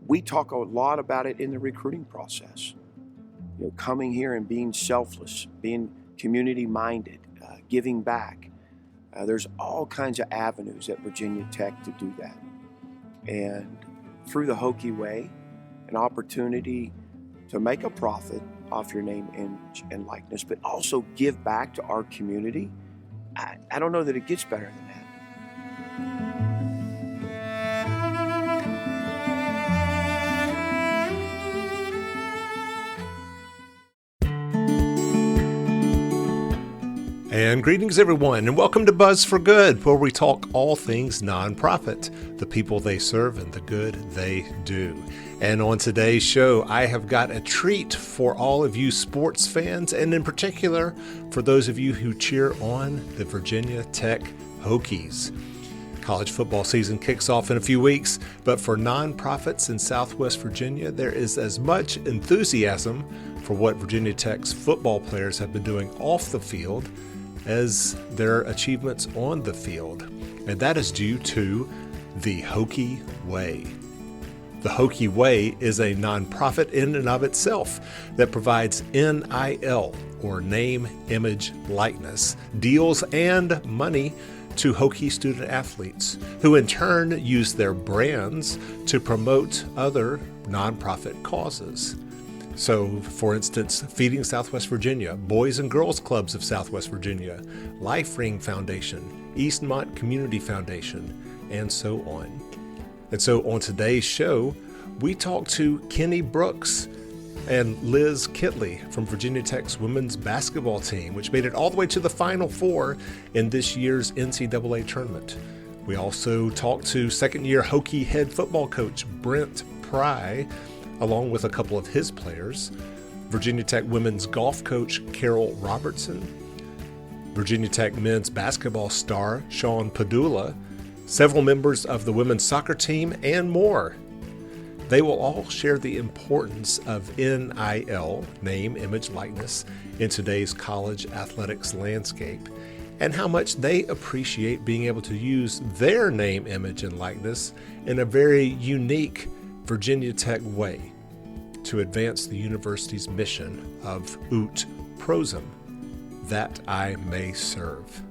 We talk a lot about it in the recruiting process. Coming here and being selfless, being community-minded, giving back. There's all kinds of avenues at Virginia Tech to do that. And through the Hokie Way, an opportunity to make a profit off your name, image, and likeness, but also give back to our community. I don't know that it gets better than that. And greetings, everyone, and welcome to Buzz for Good, where we talk all things nonprofit, the people they serve and the good they do. And on today's show, I have got a treat for all of you sports fans, and in particular, for those of you who cheer on the Virginia Tech Hokies. College football season kicks off in a few weeks, but for nonprofits in Southwest Virginia, there is as much enthusiasm for what Virginia Tech's football players have been doing off the field as their achievements on the field. And that is due to the Hokie Way. The Hokie Way is a nonprofit in and of itself that provides NIL, or name, image, likeness, deals and money to Hokie student athletes, who in turn use their brands to promote other nonprofit causes. So, for instance, Feeding Southwest Virginia, Boys and Girls Clubs of Southwest Virginia, LifeRing Foundation, Eastmont Community Foundation, and so on. And so on today's show, we talk to Kenny Brooks and Liz Kitley from Virginia Tech's women's basketball team, which made it all the way to the Final Four in this year's NCAA Tournament. We also talk to second-year Hokie head football coach Brent Pry, along with a couple of his players, Virginia Tech women's golf coach Carol Robertson, Virginia Tech men's basketball star Sean Pedulla, several members of the women's soccer team, and more. They will all share the importance of NIL, name, image, likeness, in today's college athletics landscape, and how much they appreciate being able to use their name, image, and likeness in a very unique Virginia Tech way to advance the university's mission of Ut Prosum, that I may serve.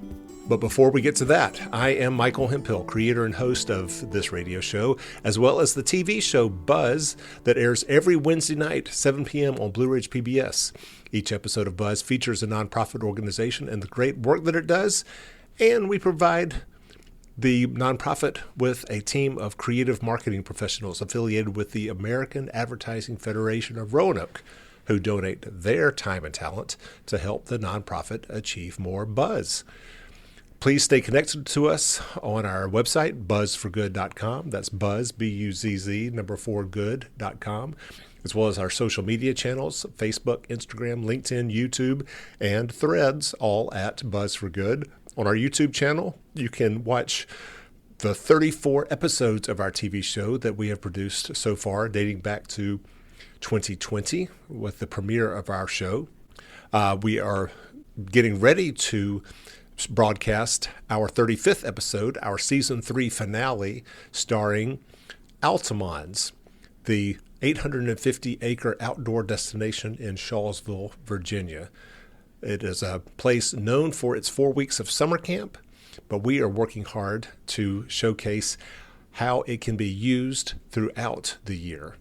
But before we get to that, I am Michael Hemphill, creator and host of this radio show, as well as the TV show Buzz that airs every Wednesday night, 7 p.m. on Blue Ridge PBS. Each episode of Buzz features a nonprofit organization and the great work that it does, and we provide the nonprofit with a team of creative marketing professionals affiliated with the American Advertising Federation of Roanoke, who donate their time and talent to help the nonprofit achieve more buzz. Please stay connected to us on our website, buzzforgood.com. That's buzz, B-U-Z-Z, 4good.com, as well as our social media channels, Facebook, Instagram, LinkedIn, YouTube, and Threads, all at Buzz for Good. On our YouTube channel, you can watch the 34 episodes of our TV show that we have produced so far, dating back to 2020 with the premiere of our show. We are getting ready to broadcast our 35th episode, our season 3 finale, starring Altamont, the 850-acre outdoor destination in Shawsville, Virginia. It is a place known for its 4 weeks of summer camp, but we are working hard to showcase how it can be used throughout the year.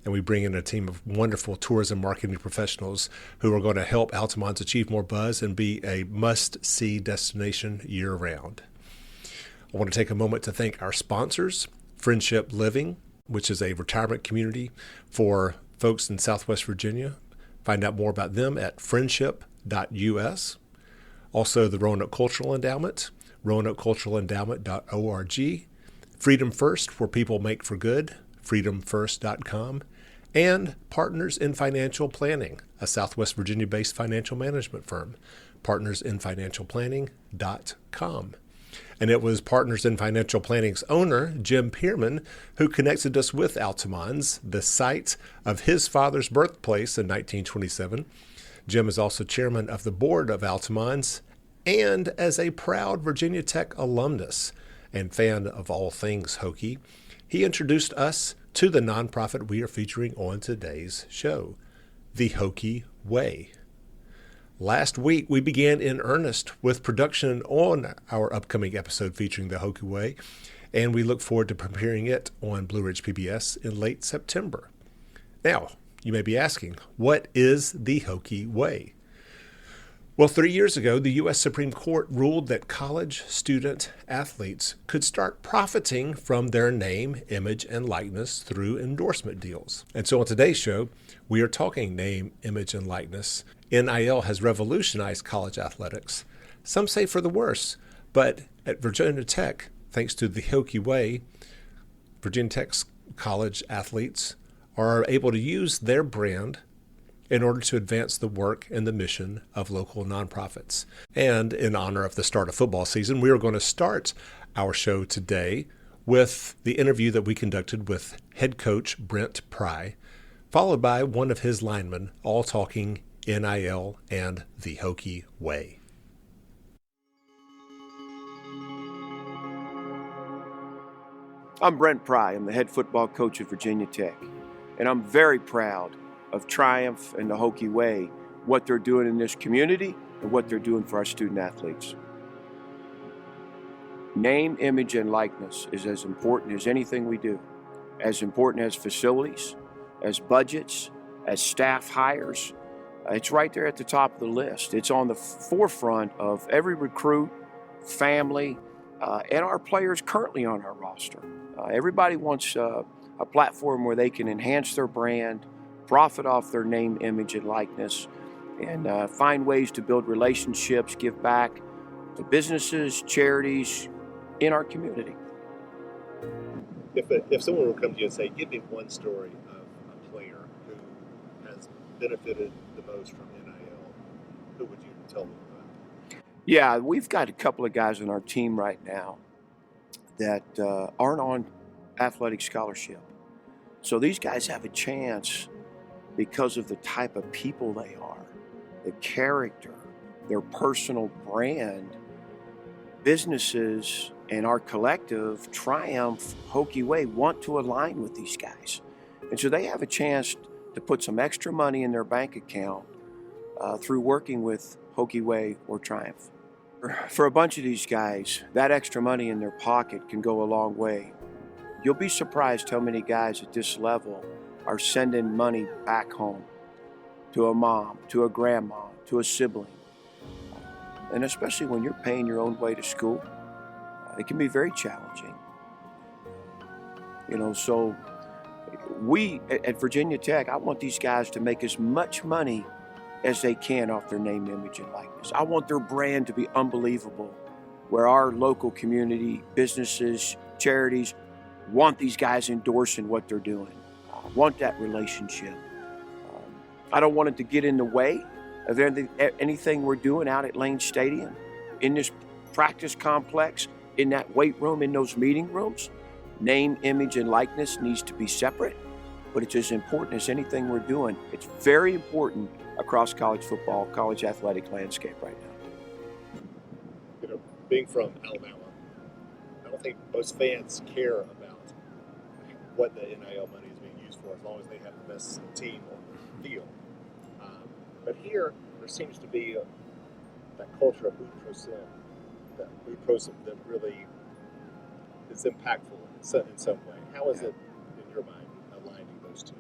And we bring in a team of wonderful tourism marketing professionals who are going to help Altamont achieve more buzz and be a must-see destination year-round. I want to take a moment to thank our sponsors, Friendship Living, which is a retirement community for folks in Southwest Virginia. Find out more about them at friendship.us. Also, the Roanoke Cultural Endowment, roanokeculturalendowment.org. Freedom First, where people make for good, freedomfirst.com. And Partners in Financial Planning, a Southwest Virginia-based financial management firm, partnersinfinancialplanning.com. And it was Partners in Financial Planning's owner, Jim Pearman, who connected us with Altamont, the site of his father's birthplace in 1927. Jim is also chairman of the board of Altamont, and as a proud Virginia Tech alumnus and fan of all things Hokie, he introduced us to the nonprofit we are featuring on today's show, the Hokie Way. Last week, we began in earnest with production on our upcoming episode featuring the Hokie Way, and we look forward to premiering it on Blue Ridge PBS in late September. Now, you may be asking, what is the Hokie Way? Well, 3 years ago, the U.S. Supreme Court ruled that college student athletes could start profiting from their name, image, and likeness through endorsement deals. And so on today's show, we are talking name, image, and likeness. NIL has revolutionized college athletics. Some say for the worse, but at Virginia Tech, thanks to the Hokie Way, Virginia Tech's college athletes are able to use their brand in order to advance the work and the mission of local nonprofits. And in honor of the start of football season, we are going to start our show today with the interview that we conducted with head coach Brent Pry, followed by one of his linemen, all talking NIL and the Hokie Way. I'm Brent Pry. I'm the head football coach at Virginia Tech, and I'm very proud of Triumph and the Hokie Way, what they're doing in this community and what they're doing for our student athletes. Name, image, and likeness is as important as anything we do, as important as facilities, as budgets, as staff hires. It's right there at the top of the list. It's on the forefront of every recruit, family, and our players currently on our roster. Everybody wants a platform where they can enhance their brand, profit off their name, image, and likeness, and find ways to build relationships, give back to businesses, charities in our community. If someone will come to you and say, give me one story of a player who has benefited the most from NIL, who would you tell them about? Yeah, we've got a couple of guys on our team right now that aren't on athletic scholarship. So these guys have a chance because of the type of people they are, the character, their personal brand. Businesses and our collective, Triumph, Hokie Way, want to align with these guys. And so they have a chance to put some extra money in their bank account through working with Hokie Way or Triumph. For a bunch of these guys, that extra money in their pocket can go a long way. You'll be surprised how many guys at this level are sending money back home to a mom, to a grandma, to a sibling. And especially when you're paying your own way to school, it can be very challenging. So we at Virginia Tech, I want these guys to make as much money as they can off their name, image, and likeness. I want their brand to be unbelievable, where our local community, businesses, charities want these guys endorsing what they're doing. Want that relationship. I don't want it to get in the way of anything we're doing out at Lane Stadium, in this practice complex, in that weight room, in those meeting rooms. Name, image, and likeness needs to be separate, but it's as important as anything we're doing. It's very important across college football, college athletic landscape right now. Being from Alabama, I don't think most fans care about what the NIL money is being used for, as long as they have the best team on the field. But here, there seems to be that culture of boot pro sim, that really is impactful in some way. How is it, in your mind, aligning those two?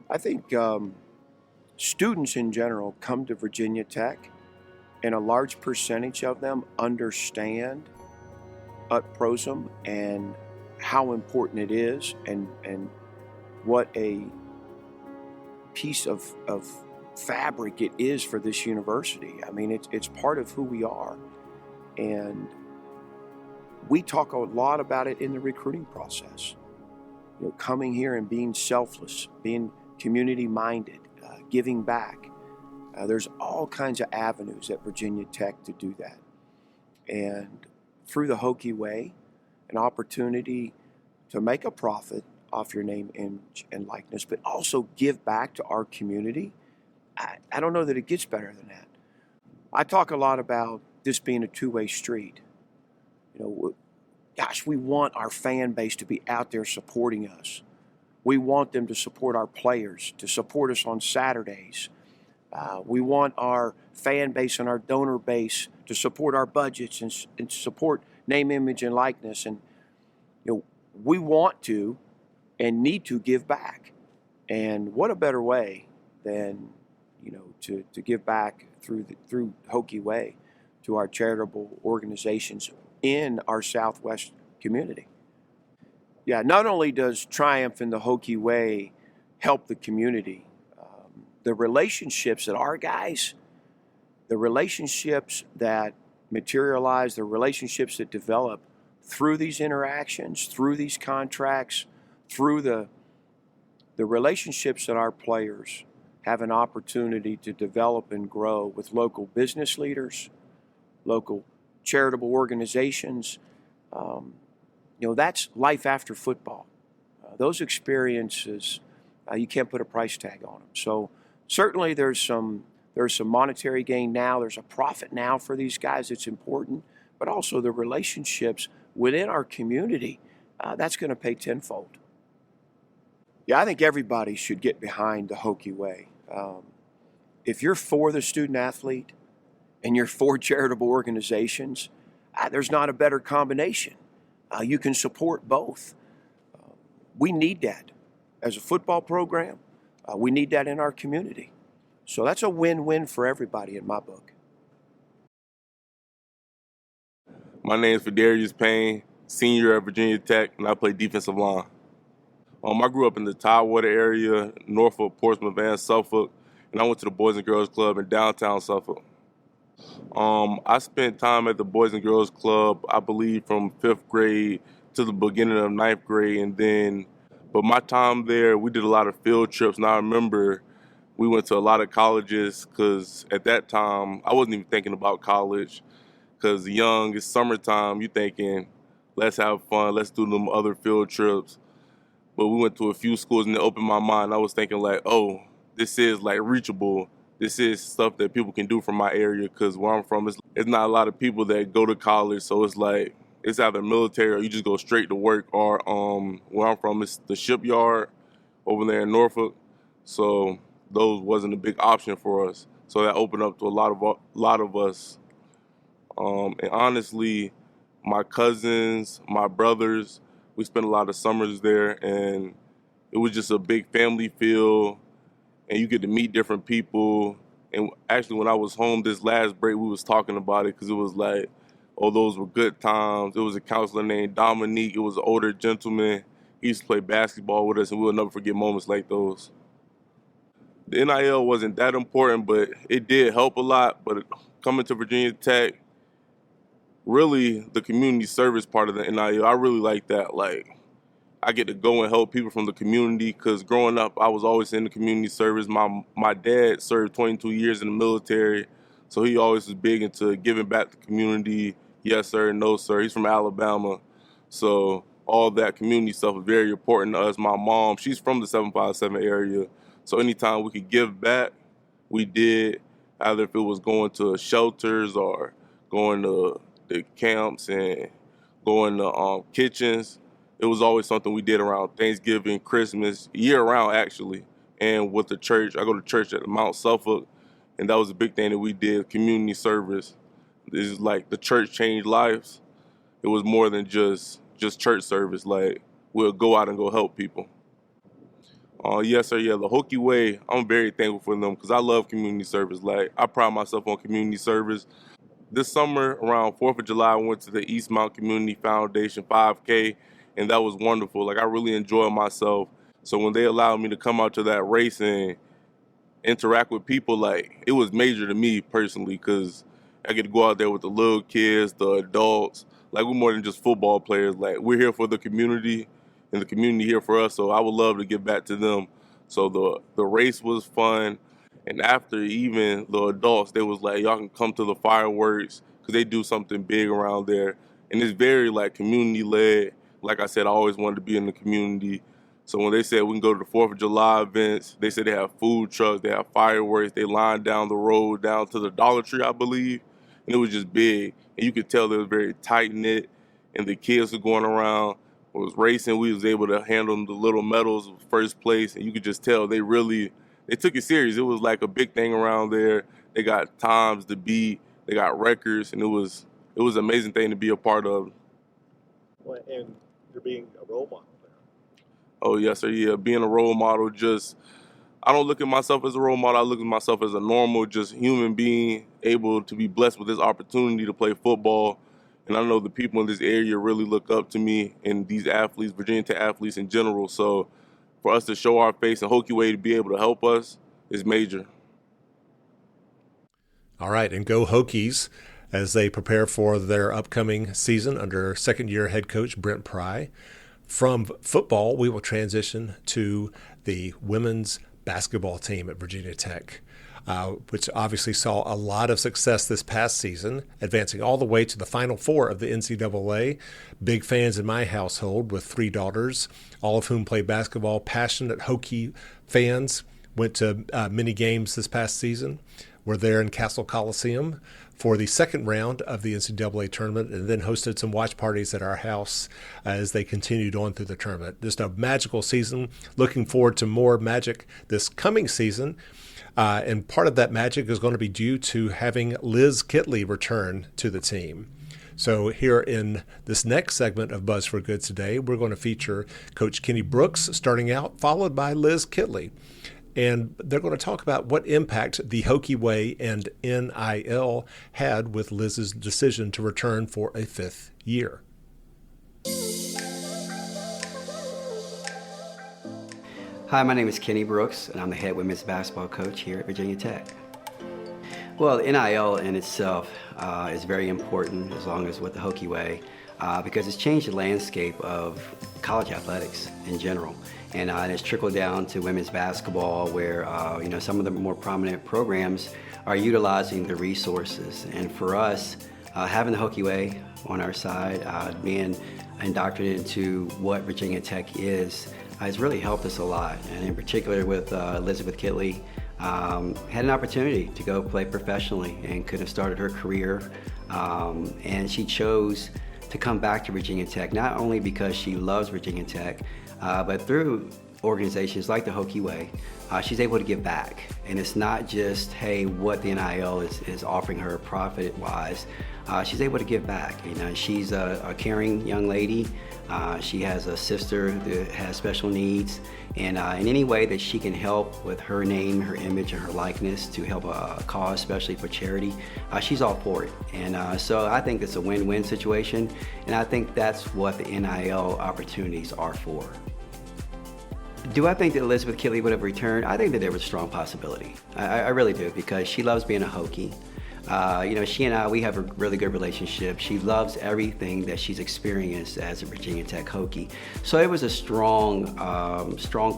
I think students in general come to Virginia Tech, and a large percentage of them understand UT-PROSM and how important it is, and what a piece of fabric it is for this university. I mean, it's part of who we are, and we talk a lot about it in the recruiting process. Coming here and being selfless, being community-minded, giving back. There's all kinds of avenues at Virginia Tech to do that, and through the Hokie Way, an opportunity to make a profit off your name, image, and likeness, but also give back to our community. I don't know that it gets better than that. I talk a lot about this being a two-way street. gosh, we want our fan base to be out there supporting us. We want them to support our players, to support us on Saturdays. We want our fan base and our donor base to support our budgets and support name, image, and likeness. And we want to and need to give back. And what a better way than to give back through Hokie Way to our charitable organizations in our Southwest community. Yeah, not only does Triumph in the Hokie Way help the community, the relationships that our guys, the relationships that materialize, the relationships that develop through these interactions, through these contracts, through the relationships that our players have an opportunity to develop and grow with local business leaders, local charitable organizations. That's life after football. Those experiences, you can't put a price tag on them. So certainly there's some monetary gain now. There's a profit now for these guys. It's important, but also the relationships within our community. That's going to pay tenfold. Yeah, I think everybody should get behind the Hokie Way. If you're for the student athlete and you're for charitable organizations, there's not a better combination. You can support both. We need that as a football program. We need that in our community. So that's a win-win for everybody in my book. My name is Fidarius Payne, senior at Virginia Tech, and I play defensive line. I grew up in the Tidewater area, Norfolk, Portsmouth, and Suffolk, and I went to the Boys and Girls Club in downtown Suffolk. I spent time at the Boys and Girls Club, I believe, from 5th grade to the beginning of 9th grade, but my time there, we did a lot of field trips, and I remember we went to a lot of colleges because at that time, I wasn't even thinking about college because young, it's summertime, you thinking, let's have fun, let's do them other field trips. But we went to a few schools and it opened my mind. I was thinking like, oh, this is like reachable. This is stuff that people can do from my area because where I'm from, it's not a lot of people that go to college. So it's like, it's either military or you just go straight to work, or where I'm from, it's the shipyard over there in Norfolk. So those wasn't a big option for us. So that opened up to a lot of us. And honestly, my cousins, my brothers, we spent a lot of summers there, and it was just a big family feel, and you get to meet different people. And actually, when I was home this last break, we was talking about it because it was like, oh, those were good times. There was a counselor named Dominique. It was an older gentleman. He used to play basketball with us, and we'll never forget moments like those. The NIL wasn't that important, but it did help a lot. But coming to Virginia Tech, really the community service part of the NIL, I really like that. Like, I get to go and help people from the community because growing up, I was always in the community service. My dad served 22 years in the military, so he always was big into giving back to the community. Yes, sir, no, sir. He's from Alabama, so all that community stuff is very important to us. My mom, she's from the 757 area, so anytime we could give back, we did, either if it was going to shelters or going to the camps and going to kitchens. It was always something we did around Thanksgiving, Christmas, year-round actually. And with the church, I go to church at Mount Suffolk, and that was a big thing that we did, community service. This is like the church changed lives. It was more than just church service. Like, we'll go out and go help people. Yes, sir, yeah, the Hokie Way, I'm very thankful for them because I love community service. Like, I pride myself on community service. This summer, around 4th of July, I went to the Eastmont Community Foundation 5K, and that was wonderful. Like, I really enjoyed myself. So when they allowed me to come out to that race and interact with people, like, it was major to me personally because I get to go out there with the little kids, the adults. Like, we're more than just football players. Like, we're here for the community, and the community here for us, so I would love to give back to them. So the race was fun. And after, even the adults, they was like, y'all can come to the fireworks because they do something big around there. And it's very, like, community-led. Like I said, I always wanted to be in the community. So when they said we can go to the 4th of July events, they said they have food trucks, they have fireworks, they lined down the road down to the Dollar Tree, I believe. And it was just big. And you could tell they was very tight-knit. and the kids were going around, was racing. We was able to hand them the little medals, first place, and you could just tell they took it serious. It was like a big thing around there. They got times to beat, they got records, and it was an amazing thing to be a part of. Well, and you're being a role model there. Oh yes, sir. Yeah, being a role model, I don't look at myself as a role model. I look at myself as a normal, just human being, able to be blessed with this opportunity to play football. And I know the people in this area really look up to me and these athletes, Virginia Tech athletes in general. So for us to show our face and Hokie Way to be able to help us is major. All right, and go Hokies as they prepare for their upcoming season under second-year head coach Brent Pry. From football, we will transition to the women's basketball team at Virginia Tech, which obviously saw a lot of success this past season, advancing all the way to the Final Four of the NCAA. Big fans in my household with 3 daughters, all of whom play basketball, passionate Hokie fans, went to many games this past season. We're there in Castle Coliseum for the second round of the NCAA tournament, and then hosted some watch parties at our house as they continued on through the tournament. Just a magical season. Looking forward to more magic this coming season. And part of that magic is going to be due to having Liz Kitley return to the team. So here in this next segment of Buzz for Good today, we're going to feature Coach Kenny Brooks starting out, followed by Liz Kitley. And they're going to talk about what impact the Hokie Way and NIL had with Liz's decision to return for a 5th year. Hi, my name is Kenny Brooks, and I'm the head women's basketball coach here at Virginia Tech. Well, NIL in itself is very important, as long as with the Hokie Way, because it's changed the landscape of college athletics in general. And it's trickled down to women's basketball where, some of the more prominent programs are utilizing the resources. And for us, having the Hokie Way on our side, being indoctrinated into what Virginia Tech is, has really helped us a lot. And in particular with Elizabeth Kitley, had an opportunity to go play professionally and could have started her career. And she chose to come back to Virginia Tech, not only because she loves Virginia Tech, but through organizations like the Hokie Way, she's able to give back. And it's not just, hey, what the NIL is offering her profit-wise. She's able to give back. She's a caring young lady. She has a sister that has special needs. And in any way that she can help with her name, her image, and her likeness to help a cause, especially for charity, she's all for it. And so I think it's a win-win situation. And I think that's what the NIL opportunities are for. Do I think that Elizabeth Kitley would have returned? I think that there was a strong possibility. I really do, because she loves being a Hokie. She and I, we have a really good relationship. She loves everything that she's experienced as a Virginia Tech Hokie. So it was a strong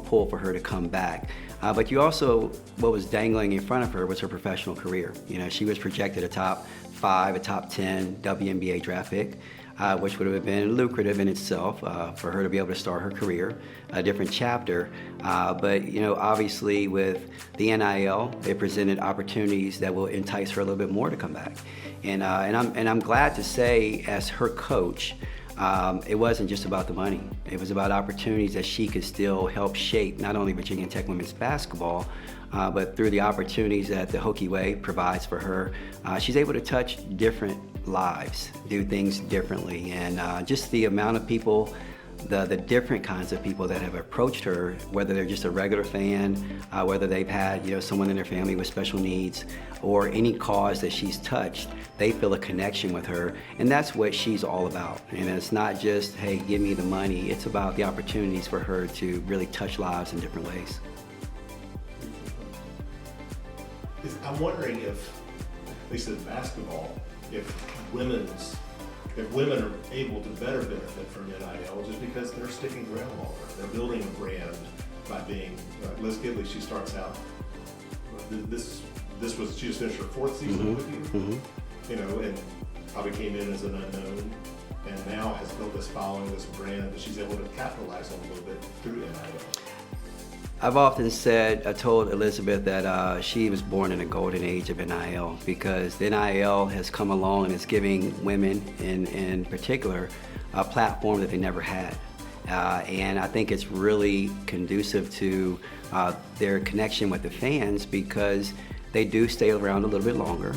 pull for her to come back. But what was dangling in front of her was her professional career. She was projected a top 5, a top 10 WNBA draft pick. Which would have been lucrative in itself for her to be able to start her career, a different chapter. But obviously with the NIL, it presented opportunities that will entice her a little bit more to come back. And I'm glad to say, as her coach, it wasn't just about the money. It was about opportunities that she could still help shape not only Virginia Tech women's basketball, but through the opportunities that the Hokie Way provides for her, she's able to touch different lives, do things differently. And just the amount of people, the different kinds of people that have approached her, whether they're just a regular fan, whether they've had someone in their family with special needs, or any cause that she's touched, they feel a connection with her. And that's what she's all about. And it's not just, hey, give me the money. It's about the opportunities for her to really touch lives in different ways. I'm wondering if, at least in basketball, if women are able to better benefit from NIL just because they're sticking around longer. They're building a brand by being, Liz Kitley, she starts out, she just finished her 4th season with you, and probably came in as an unknown, and now has built this following, this brand that she's able to capitalize on a little bit through NIL. I've often said, I told Elizabeth that she was born in a golden age of NIL, because the NIL has come along and is giving women in particular platform that they never had. And I think it's really conducive to their connection with the fans because they do stay around a little bit longer.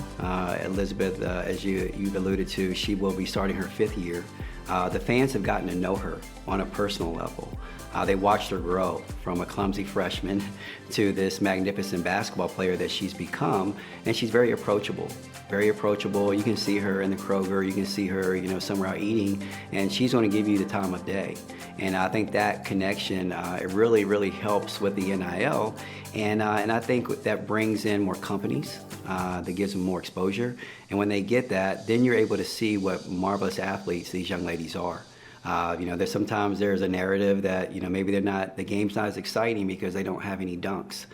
Elizabeth, as you've alluded to, she will be starting her 5th year. The fans have gotten to know her on a personal level. They watched her grow from a clumsy freshman to this magnificent basketball player that she's become, and she's very approachable. Very approachable. You can see her in the Kroger, you can see her, somewhere out eating, and she's going to give you the time of day. And I think that connection, it really, really helps with the NIL, and I think that brings in more companies, that gives them more exposure, and when they get that, then you're able to see what marvelous athletes these young ladies are. Sometimes there's a narrative that, maybe the game's not as exciting because they don't have any dunks.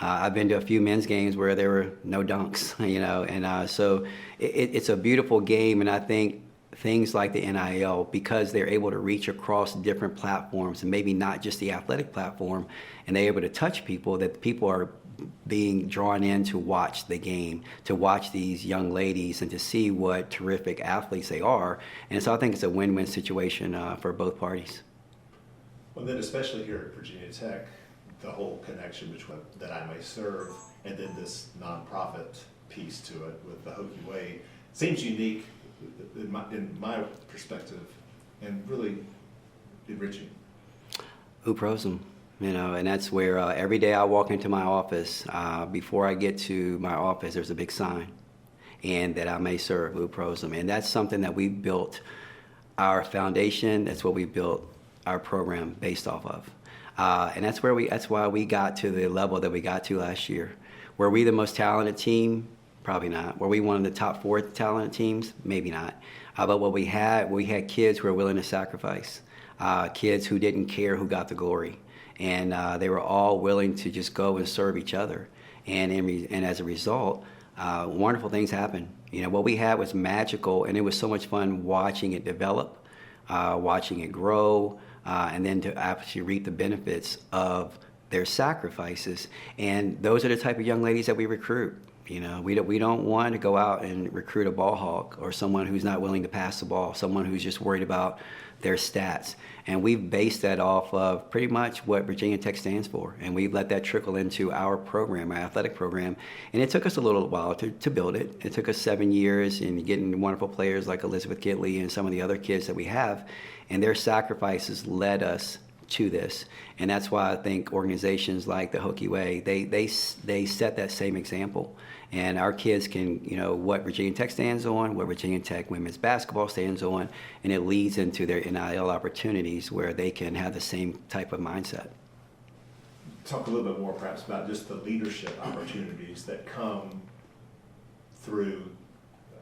I've been to a few men's games where there were no dunks, so it's a beautiful game, and I think things like the NIL, because they're able to reach across different platforms and maybe not just the athletic platform, and they're able to touch people, that people are being drawn in to watch the game, to watch these young ladies and to see what terrific athletes they are. And so I think it's a win-win situation for both parties. Well, then especially here at Virginia Tech, the whole connection between that I may serve and then this nonprofit piece to it with the Hokie Way seems unique in my perspective and really enriching. Uprosum. And that's where every day I walk into my office, before I get to my office, there's a big sign, and that I may serve Uprosum. And that's something that we built our foundation, that's what we built our program based off of. And that's why we got to the level that we got to last year. Were we the most talented team? Probably not. Were we one of the top 4 talented teams? Maybe not. But what we had kids who were willing to sacrifice, kids who didn't care who got the glory. And they were all willing to just go and serve each other. And as a result, wonderful things happened. What we had was magical, and it was so much fun watching it develop, watching it grow, and then to actually reap the benefits of their sacrifices. And those are the type of young ladies that we recruit. We don't want to go out and recruit a ball hog or someone who's not willing to pass the ball, someone who's just worried about their stats. And we've based that off of pretty much what Virginia Tech stands for. And we've let that trickle into our program, our athletic program. And it took us a little while to build it. It took us 7 years in getting wonderful players like Elizabeth Kitley and some of the other kids that we have. And their sacrifices led us to this. And that's why I think organizations like the Hokie Way, they set that same example. And our kids can, what Virginia Tech stands on, what Virginia Tech women's basketball stands on, and it leads into their NIL opportunities where they can have the same type of mindset. Talk a little bit more perhaps about just the leadership opportunities that come through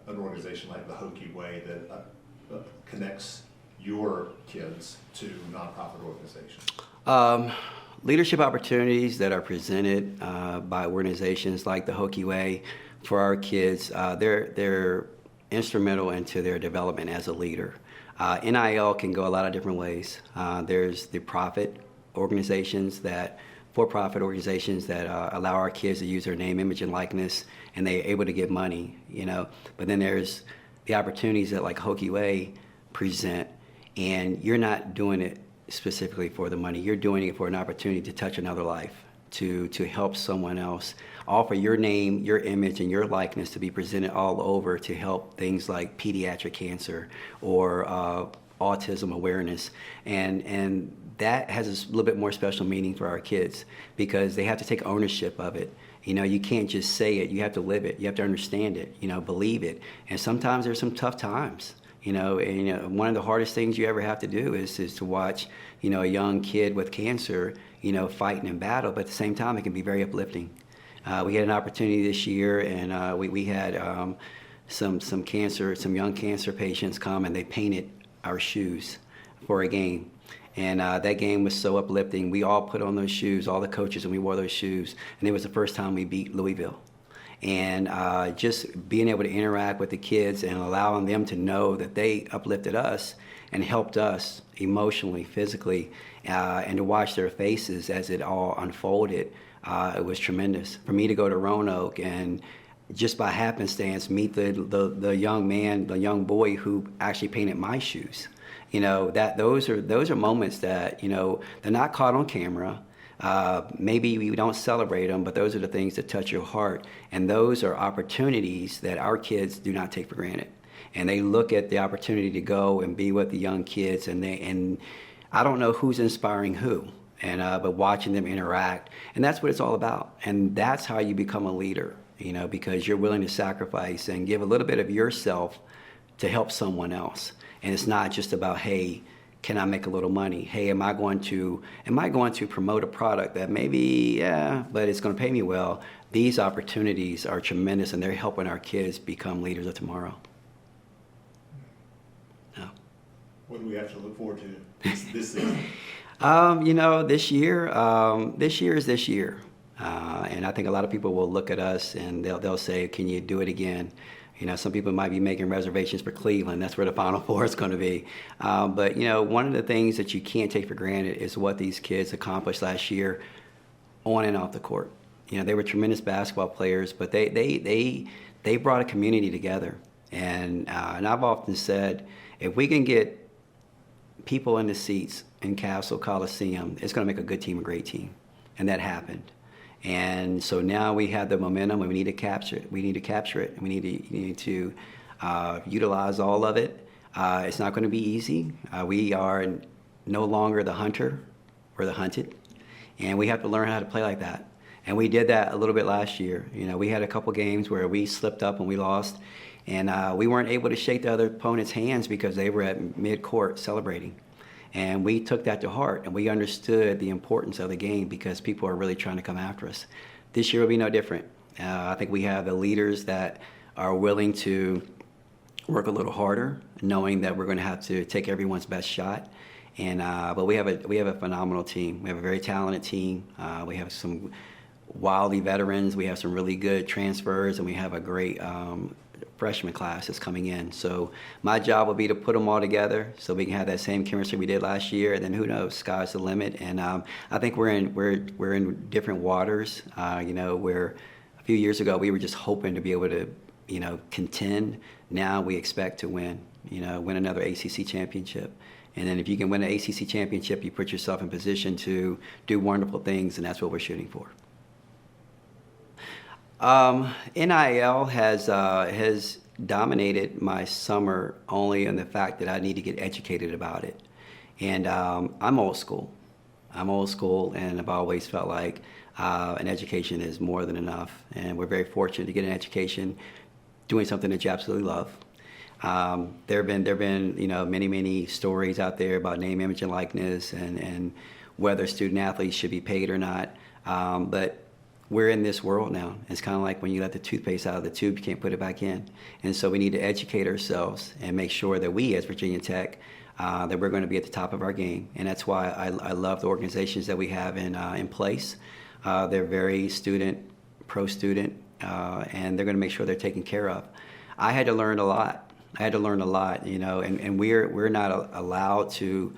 an organization like the Hokie Way that connects your kids to nonprofit organizations. Leadership opportunities that are presented by organizations like the Hokie Way for our kids, they're instrumental into their development as a leader. NIL can go a lot of different ways. There's the for-profit organizations that allow our kids to use their name, image, and likeness, and they're able to get money, But then there's the opportunities that like Hokie Way present, and you're not doing it specifically for the money. You're doing it for an opportunity to touch another life, to help someone else, offer your name, your image, and your likeness to be presented all over to help things like pediatric cancer or autism awareness. And that has a little bit more special meaning for our kids because they have to take ownership of it. You can't just say it, you have to live it, you have to understand it, believe it. And sometimes there's some tough times. One of the hardest things you ever have to do is to watch, a young kid with cancer, fighting in battle, but at the same time, it can be very uplifting. We had an opportunity this year, and we had some young cancer patients come, and they painted our shoes for a game. And that game was so uplifting. We all put on those shoes, all the coaches, and we wore those shoes, and it was the first time we beat Louisville. And just being able to interact with the kids and allowing them to know that they uplifted us and helped us emotionally, physically, and to watch their faces as it all unfolded, it was tremendous. For me to go to Roanoke and just by happenstance meet the young man, the young boy who actually painted my shoes. that those are moments that, they're not caught on camera. Maybe we don't celebrate them, but those are the things that touch your heart. And those are opportunities that our kids do not take for granted. And they look at the opportunity to go and be with the young kids, and I don't know who's inspiring who, but watching them interact. And that's what it's all about. And that's how you become a leader, because you're willing to sacrifice and give a little bit of yourself to help someone else. And it's not just about, hey, can I make a little money? Hey, am I going to promote a product that maybe, but it's going to pay me well? These opportunities are tremendous, and they're helping our kids become leaders of tomorrow. Yeah. What do we have to look forward to this season? This year is this year. And I think a lot of people will look at us and they'll say, can you do it again? Some people might be making reservations for Cleveland. That's where the Final Four is going to be. But one of the things that you can't take for granted is what these kids accomplished last year on and off the court. They were tremendous basketball players, but they brought a community together. And I've often said, if we can get people in the seats in Castle Coliseum, it's going to make a good team a great team. And that happened. And so now we have the momentum, and we need to capture it. We need to capture it, and we need to utilize all of it. It's not going to be easy. We are no longer the hunter, we're the hunted, and we have to learn how to play like that. And we did that a little bit last year. We had a couple games where we slipped up and we lost, and we weren't able to shake the other opponent's hands because they were at mid-court celebrating. And we took that to heart, and we understood the importance of the game because people are really trying to come after us. This year will be no different. I think we have the leaders that are willing to work a little harder, knowing that we're going to have to take everyone's best shot. And but we have a phenomenal team. We have a very talented team. We have some wildly veterans. We have some really good transfers, and we have a great freshman class that's coming in. So my job will be to put them all together so we can have that same chemistry we did last year, and then who knows, sky's the limit. And I think we're in different waters. Where a few years ago we were just hoping to be able to contend. Now we expect to win another ACC championship. And then if you can win an ACC championship, you put yourself in position to do wonderful things, and that's what we're shooting for. NIL has dominated my summer only in the fact that I need to get educated about it. And I'm old school. And I've always felt like an education is more than enough. And we're very fortunate to get an education doing something that you absolutely love. There have been many stories out there about name, image, and likeness, and whether student athletes should be paid or not. But we're in this world now. It's kind of like when you let the toothpaste out of the tube, you can't put it back in. And so we need to educate ourselves and make sure that we, as Virginia Tech, that we're going to be at the top of our game. And that's why I love the organizations that we have in place. They're very pro-student, and they're going to make sure they're taken care of. I had to learn a lot, and we're not allowed to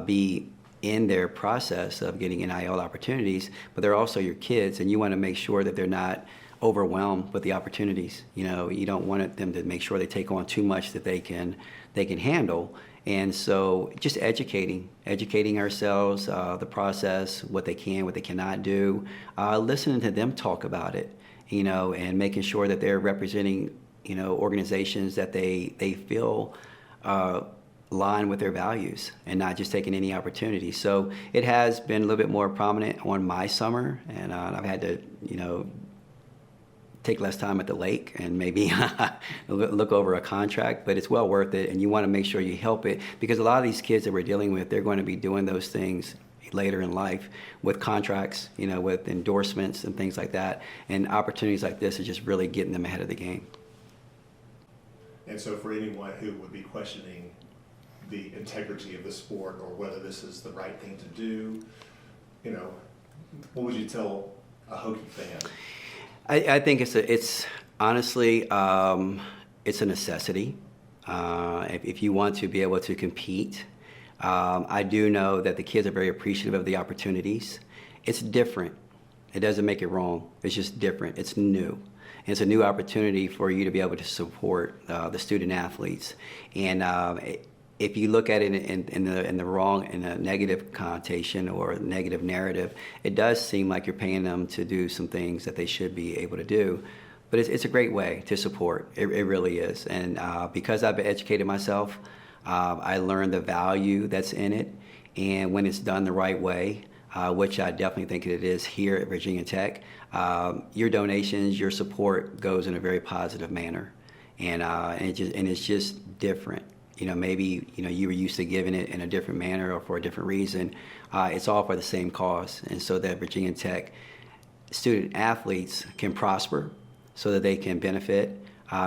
be in their process of getting NIL opportunities, but they're also your kids, and you want to make sure that they're not overwhelmed with the opportunities. You don't want them to make sure they take on too much that they can handle. And so just educating ourselves, the process, what they can, what they cannot do, listening to them talk about it, and making sure that they're representing, organizations that they feel line with their values and not just taking any opportunity. So it has been a little bit more prominent on my summer, and I've had to, take less time at the lake and maybe look over a contract, but it's well worth it, and you want to make sure you help it, because a lot of these kids that we're dealing with, they're going to be doing those things later in life with contracts, with endorsements and things like that, and opportunities like this are just really getting them ahead of the game. And so for anyone who would be questioning the integrity of the sport or whether this is the right thing to do, what would you tell a Hokie fan? I think it's honestly, it's a necessity. If you want to be able to compete, I do know that the kids are very appreciative of the opportunities. It's different. It doesn't make it wrong. It's just different. It's new. It's a new opportunity for you to be able to support the student athletes. And if you look at it in a negative connotation or a negative narrative, it does seem like you're paying them to do some things that they should be able to do. But it's a great way to support. It really is. And because I've educated myself, I learned the value that's in it. And when it's done the right way, which I definitely think it is here at Virginia Tech, your donations, your support goes in a very positive manner. And it's just different. Maybe, you were used to giving it in a different manner or for a different reason. It's all for the same cause. And so that Virginia Tech student athletes can prosper, so that they can benefit,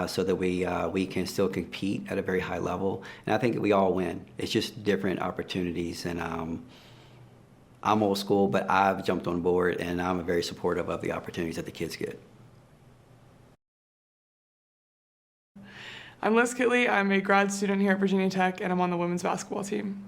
so that we can still compete at a very high level. And I think that we all win. It's just different opportunities. And I'm old school, but I've jumped on board, and I'm very supportive of the opportunities that the kids get. I'm Liz Kitley. I'm a grad student here at Virginia Tech, and I'm on the women's basketball team.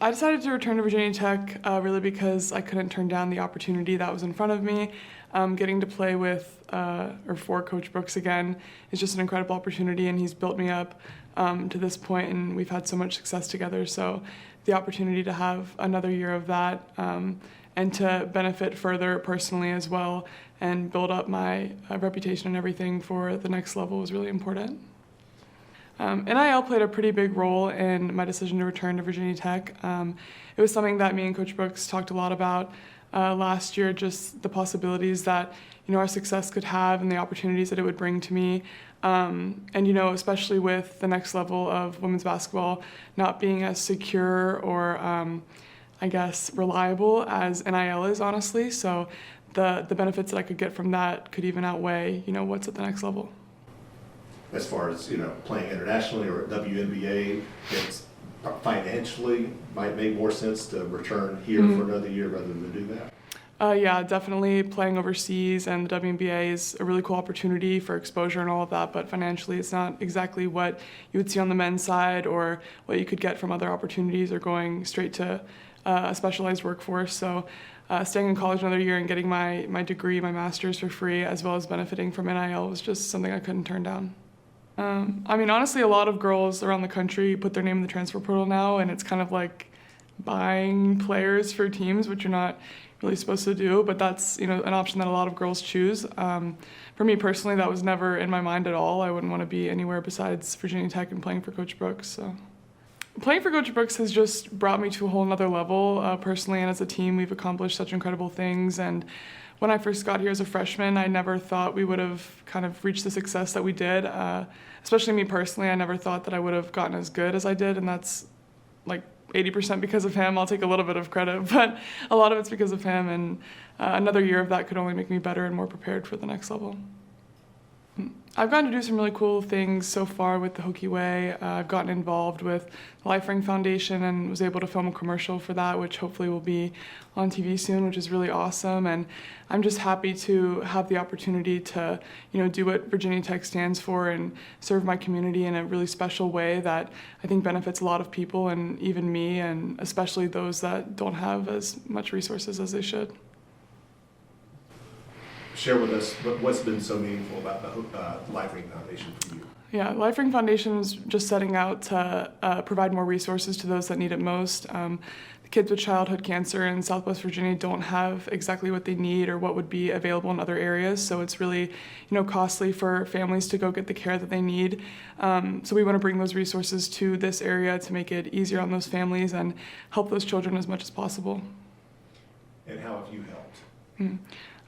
I decided to return to Virginia Tech really because I couldn't turn down the opportunity that was in front of me. Getting to play with or for Coach Brooks again is just an incredible opportunity, and he's built me up to this point, and we've had so much success together. So the opportunity to have another year of that and to benefit further personally as well and build up my reputation and everything for the next level was really important. NIL played a pretty big role in my decision to return to Virginia Tech. It was something that me and Coach Brooks talked a lot about last year, just the possibilities that our success could have and the opportunities that it would bring to me. And especially with the next level of women's basketball not being as secure or I guess reliable as NIL is, honestly. So the benefits that I could get from that could even outweigh what's at the next level. As far as playing internationally or at WNBA, it's financially might make more sense to return here for another year rather than do that. Yeah, definitely playing overseas and the WNBA is a really cool opportunity for exposure and all of that, but financially it's not exactly what you would see on the men's side or what you could get from other opportunities or going straight to a specialized workforce. So staying in college another year and getting my degree, my master's for free, as well as benefiting from NIL was just something I couldn't turn down. Honestly, a lot of girls around the country put their name in the transfer portal now, and it's kind of like buying players for teams, which you're not really supposed to do, but that's an option that a lot of girls choose. For me personally, that was never in my mind at all. I wouldn't want to be anywhere besides Virginia Tech and playing for Coach Brooks. So playing for Coach Brooks has just brought me to a whole nother level. Personally and as a team, we've accomplished such incredible things. And when I first got here as a freshman, I never thought we would have kind of reached the success that we did. Especially me personally, I never thought that I would have gotten as good as I did, and that's like 80% because of him. I'll take a little bit of credit, but a lot of it's because of him, and another year of that could only make me better and more prepared for the next level. I've gotten to do some really cool things so far with the Hokie Way. I've gotten involved with the LifeRing Foundation and was able to film a commercial for that, which hopefully will be on TV soon, which is really awesome. And I'm just happy to have the opportunity to, do what Virginia Tech stands for and serve my community in a really special way that I think benefits a lot of people, and even me, and especially those that don't have as much resources as they should. Share with us what's been so meaningful about the LifeRing Foundation for you. Yeah, LifeRing Foundation is just setting out to provide more resources to those that need it most. The kids with childhood cancer in Southwest Virginia don't have exactly what they need or what would be available in other areas, so it's really, costly for families to go get the care that they need. So we want to bring those resources to this area to make it easier on those families and help those children as much as possible. And how have you helped?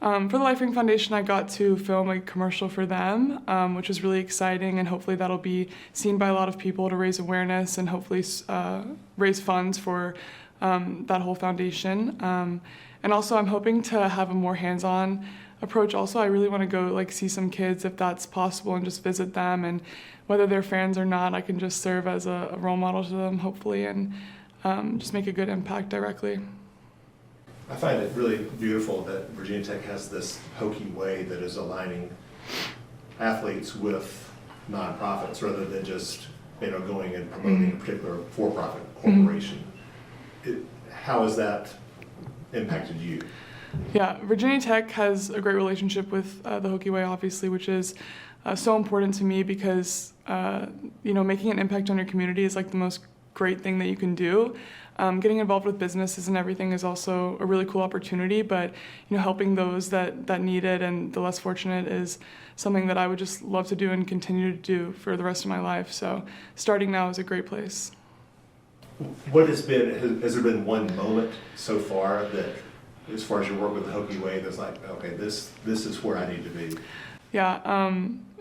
For the LifeRing Foundation, I got to film a commercial for them, which was really exciting, and hopefully that'll be seen by a lot of people to raise awareness and hopefully raise funds for that whole foundation. And also I'm hoping to have a more hands-on approach also. I really want to go see some kids if that's possible and just visit them, and whether they're fans or not, I can just serve as a role model to them hopefully and just make a good impact directly. I find it really beautiful that Virginia Tech has this Hokie Way that is aligning athletes with nonprofits rather than just going and promoting a particular for-profit corporation. How has that impacted you? Yeah, Virginia Tech has a great relationship with the Hokie Way, obviously, which is so important to me because, making an impact on your community is like the most great thing that you can do. Getting involved with businesses and everything is also a really cool opportunity, but helping those that need it and the less fortunate is something that I would just love to do and continue to do for the rest of my life. So starting now is a great place. What has there been one moment so far that, as far as your work with the Hokie Way, that's like, okay, this is where I need to be? Yeah,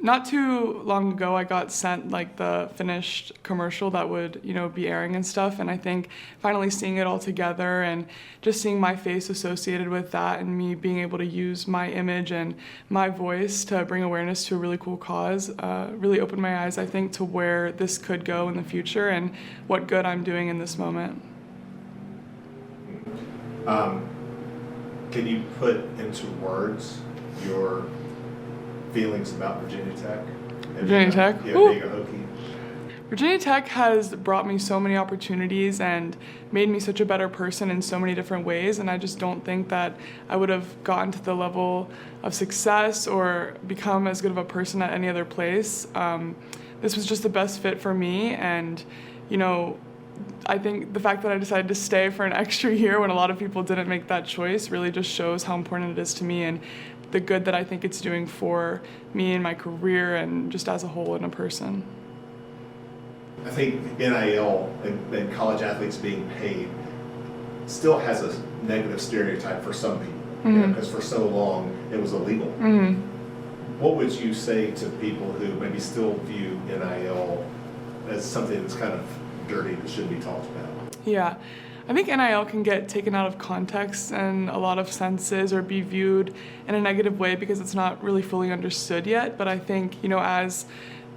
not too long ago, I got sent like the finished commercial that would, be airing and stuff. And I think finally seeing it all together and just seeing my face associated with that and me being able to use my image and my voice to bring awareness to a really cool cause really opened my eyes, I think, to where this could go in the future and what good I'm doing in this moment. Can you put into words your feelings about Virginia Tech? Virginia Tech? Yeah, being a Hokie. Virginia Tech has brought me so many opportunities and made me such a better person in so many different ways, and I just don't think that I would have gotten to the level of success or become as good of a person at any other place. This was just the best fit for me, and I think the fact that I decided to stay for an extra year when a lot of people didn't make that choice really just shows how important it is to me and the good that I think it's doing for me and my career and just as a whole and a person. I think NIL and college athletes being paid still has a negative stereotype for some people, because for so long it was illegal. What would you say to people who maybe still view NIL as something that's kind of dirty that shouldn't be talked about? Yeah. I think NIL can get taken out of context in a lot of senses or be viewed in a negative way because it's not really fully understood yet. But I think, as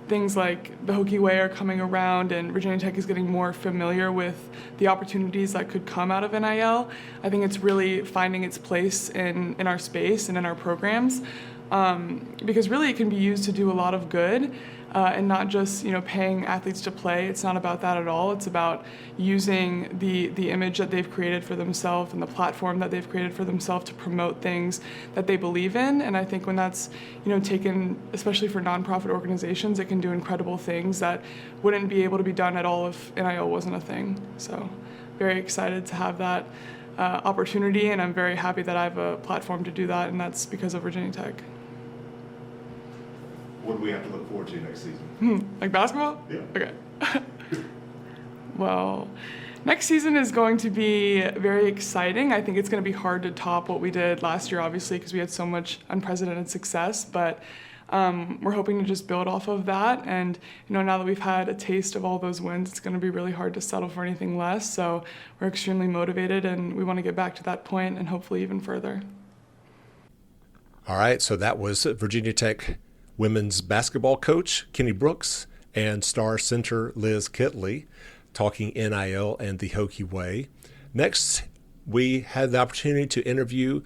things like the Hokie Way are coming around and Virginia Tech is getting more familiar with the opportunities that could come out of NIL, I think it's really finding its place in our space and in our programs. Because really it can be used to do a lot of good. And not just paying athletes to play. It's not about that at all. It's about using the image that they've created for themselves and the platform that they've created for themselves to promote things that they believe in. And I think when that's taken, especially for nonprofit organizations, it can do incredible things that wouldn't be able to be done at all if NIL wasn't a thing. So very excited to have that opportunity, and I'm very happy that I have a platform to do that, and that's because of Virginia Tech. What do we have to look forward to next season? Like basketball? Yeah. Okay. Well, next season is going to be very exciting. I think it's going to be hard to top what we did last year, obviously, because we had so much unprecedented success. But we're hoping to just build off of that. And now that we've had a taste of all those wins, it's going to be really hard to settle for anything less. So we're extremely motivated, and we want to get back to that point and hopefully even further. All right. So that was Virginia Tech women's basketball coach Kenny Brooks and star center Liz Kitley talking NIL and the Hokie Way. Next, we had the opportunity to interview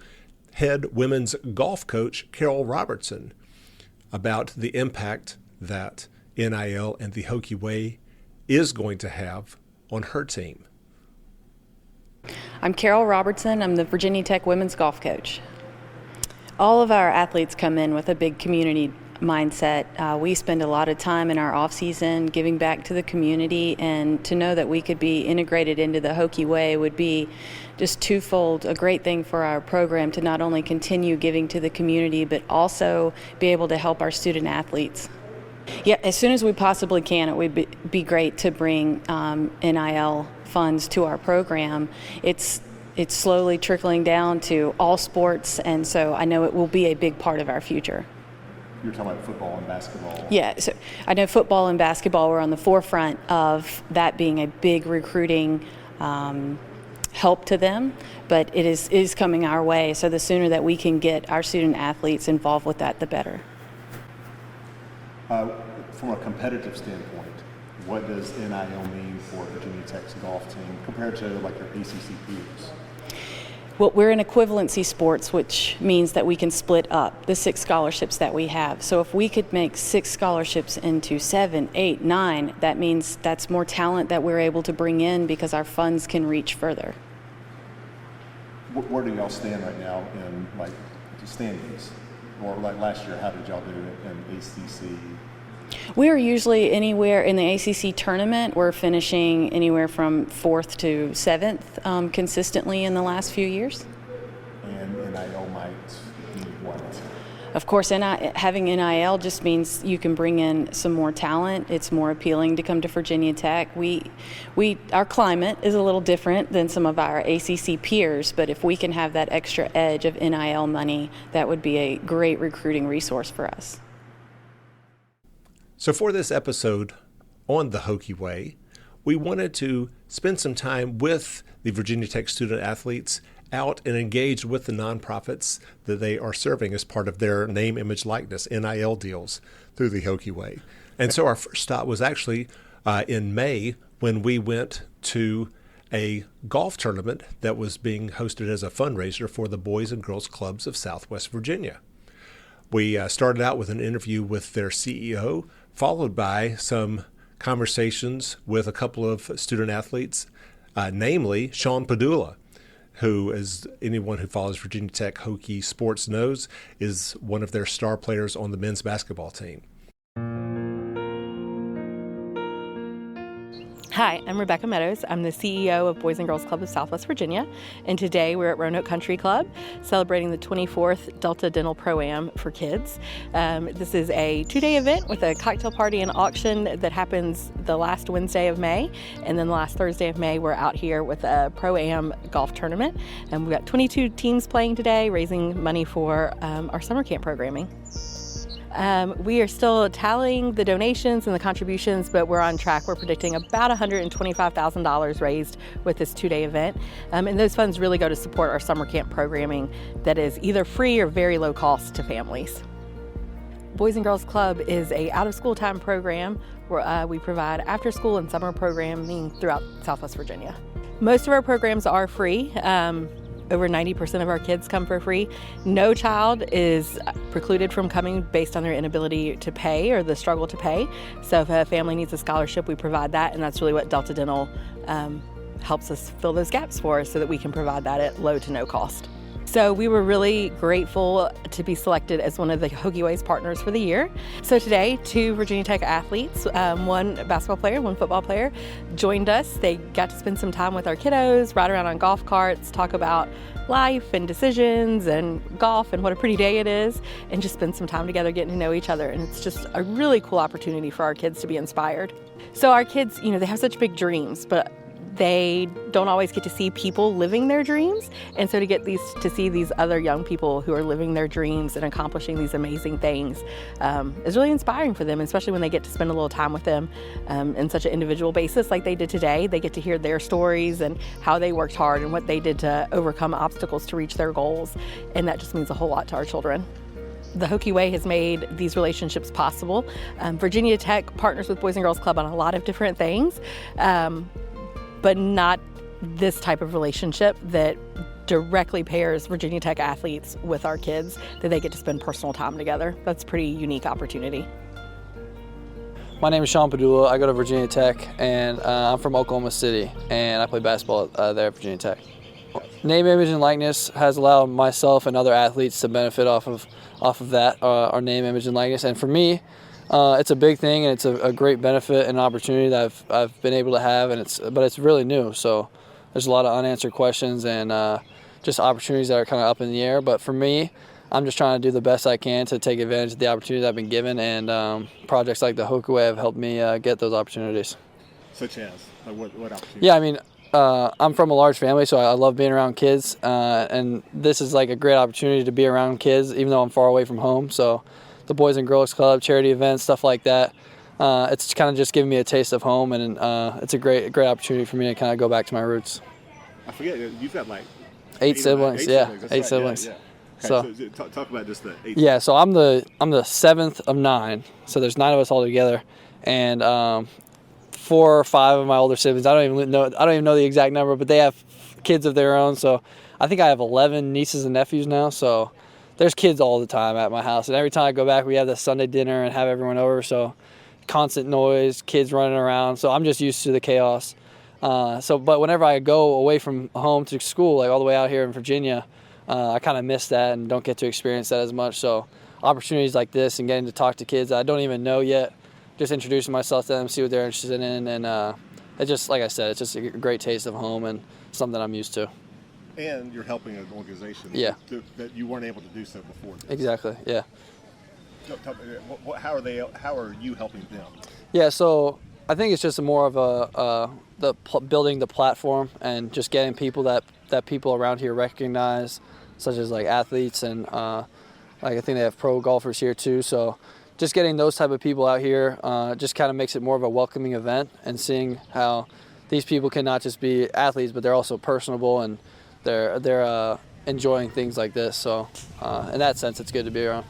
head women's golf coach Carol Robertson about the impact that NIL and the Hokie Way is going to have on her team. I'm Carol Robertson. I'm the Virginia Tech women's golf coach. All of our athletes come in with a big community mindset. We spend a lot of time in our off season giving back to the community, and to know that we could be integrated into the Hokie Way would be just twofold a great thing for our program to not only continue giving to the community but also be able to help our student athletes. Yeah, as soon as we possibly can, it would be great to bring NIL funds to our program. It's slowly trickling down to all sports, and so I know it will be a big part of our future. You're talking about football and basketball. Yeah, so I know football and basketball were on the forefront of that being a big recruiting help to them, but it is coming our way. So the sooner that we can get our student athletes involved with that, the better. From a competitive standpoint, what does NIL mean for Virginia Tech's golf team compared to like your ACC peers? Well, we're in equivalency sports, which means that we can split up the 6 scholarships that we have. So if we could make 6 scholarships into 7, 8, 9, that means that's more talent that we're able to bring in because our funds can reach further. Where do y'all stand right now in like the standings? Or like last year, how did y'all do it in ACC? We're usually anywhere in the ACC tournament. We're finishing anywhere from 4th to 7th consistently in the last few years. And NIL might be what? Of course, having NIL just means you can bring in some more talent. It's more appealing to come to Virginia Tech. Our climate is a little different than some of our ACC peers, but if we can have that extra edge of NIL money, that would be a great recruiting resource for us. So for this episode on the Hokie Way, we wanted to spend some time with the Virginia Tech student athletes out and engaged with the nonprofits that they are serving as part of their name, image, likeness, NIL deals through the Hokie Way. And so our first stop was actually in May when we went to a golf tournament that was being hosted as a fundraiser for the Boys and Girls Clubs of Southwest Virginia. We started out with an interview with their CEO, followed by some conversations with a couple of student athletes, namely Sean Pedulla, who, as anyone who follows Virginia Tech hockey sports knows, is one of their star players on the men's basketball team. Hi, I'm Rebecca Meadows. I'm the CEO of Boys and Girls Club of Southwest Virginia, and today we're at Roanoke Country Club celebrating the 24th Delta Dental Pro-Am for kids. This is a 2-day event with a cocktail party and auction that happens the last Wednesday of May, and then the last Thursday of May we're out here with a Pro-Am golf tournament. And we've got 22 teams playing today, raising money for our summer camp programming. We are still tallying the donations and the contributions, but we're on track. We're predicting about $125,000 raised with this 2-day event. And those funds really go to support our summer camp programming that is either free or very low cost to families. Boys and Girls Club is a out-of-school time program where we provide after-school and summer programming throughout Southwest Virginia. Most of our programs are free. Over 90% of our kids come for free. No child is precluded from coming based on their inability to pay or the struggle to pay. So if a family needs a scholarship, we provide that, and that's really what Delta Dental helps us fill those gaps for us so that we can provide that at low to no cost. So we were really grateful to be selected as one of the Hokie Way's partners for the year. So today, 2 Virginia Tech athletes, one basketball player, one football player, joined us. They got to spend some time with our kiddos, ride around on golf carts, talk about life and decisions and golf and what a pretty day it is, and just spend some time together getting to know each other. And it's just a really cool opportunity for our kids to be inspired. So our kids, they have such big dreams, but they don't always get to see people living their dreams. And so to see these other young people who are living their dreams and accomplishing these amazing things is really inspiring for them, especially when they get to spend a little time with them in such an individual basis like they did today. They get to hear their stories and how they worked hard and what they did to overcome obstacles to reach their goals. And that just means a whole lot to our children. The Hokie Way has made these relationships possible. Virginia Tech partners with Boys and Girls Club on a lot of different things. But not this type of relationship that directly pairs Virginia Tech athletes with our kids, that they get to spend personal time together. That's a pretty unique opportunity. My name is Sean Pedulla. I go to Virginia Tech, and I'm from Oklahoma City, and I play basketball there at Virginia Tech. Name, image, and likeness has allowed myself and other athletes to benefit off of that, our name, image, and likeness. And for me, it's a big thing, and it's a great benefit and opportunity that I've been able to have, but it's really new. So there's a lot of unanswered questions and just opportunities that are kind of up in the air. But for me, I'm just trying to do the best I can to take advantage of the opportunities I've been given, and projects like the Hokie Way have helped me get those opportunities. Such as? What opportunities? Yeah, I mean, I'm from a large family, so I love being around kids, and this is like a great opportunity to be around kids, even though I'm far away from home. So the Boys and Girls Club, charity events, stuff like that. It's kind of just giving me a taste of home, and it's a great opportunity for me to kind of go back to my roots. I forget, you've got like 8 siblings. Yeah, 8 siblings. Yeah. Okay, so talk about just the 8. Yeah, so I'm the 7th of 9. So there's 9 of us all together, and 4 or 5 of my older siblings. I don't even know the exact number, but they have kids of their own. So I think I have 11 nieces and nephews now. So there's kids all the time at my house, and every time I go back, we have the Sunday dinner and have everyone over. So constant noise, kids running around. So I'm just used to the chaos. But whenever I go away from home to school, like all the way out here in Virginia, I kind of miss that and don't get to experience that as much. So opportunities like this and getting to talk to kids that I don't even know yet, just introducing myself to them, see what they're interested in, and it just, like I said, it's just a great taste of home and something I'm used to. And you're helping an organization that you weren't able to do so before this. Exactly, yeah. How are you helping them? Yeah, so I think it's just more of building the platform and just getting people that people around here recognize, such as like athletes and like I think they have pro golfers here too. So just getting those type of people out here just kind of makes it more of a welcoming event, and seeing how these people can not just be athletes, but they're also personable and they're enjoying things like this. So in that sense, it's good to be around.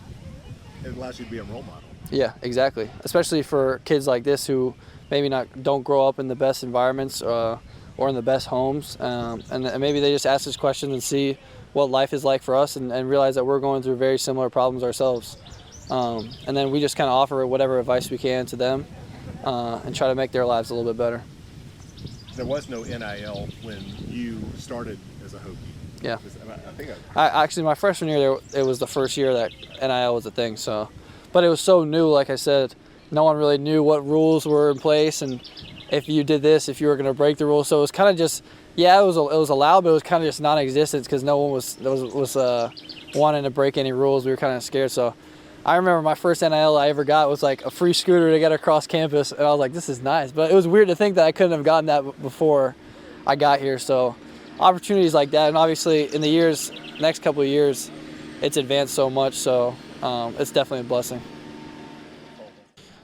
It allows you to be a role model. Yeah, exactly. Especially for kids like this who maybe don't grow up in the best environments or in the best homes, and maybe they just ask us questions and see what life is like for us, and realize that we're going through very similar problems ourselves. And then we just kind of offer whatever advice we can to them and try to make their lives a little bit better. There was no NIL when you started as a Hokie. Yeah. I think actually, my freshman year, it was the first year that NIL was a thing. So, but it was so new. Like I said, no one really knew what rules were in place, and if you did this, if you were going to break the rules. So it was kind of just, it was allowed, but it was kind of just non-existent because no one was wanting to break any rules. We were kind of scared. So I remember my first NIL I ever got was like a free scooter to get across campus, and I was like, this is nice. But it was weird to think that I couldn't have gotten that before I got here. So opportunities like that, and obviously in the next couple of years, it's advanced so much. So it's definitely a blessing.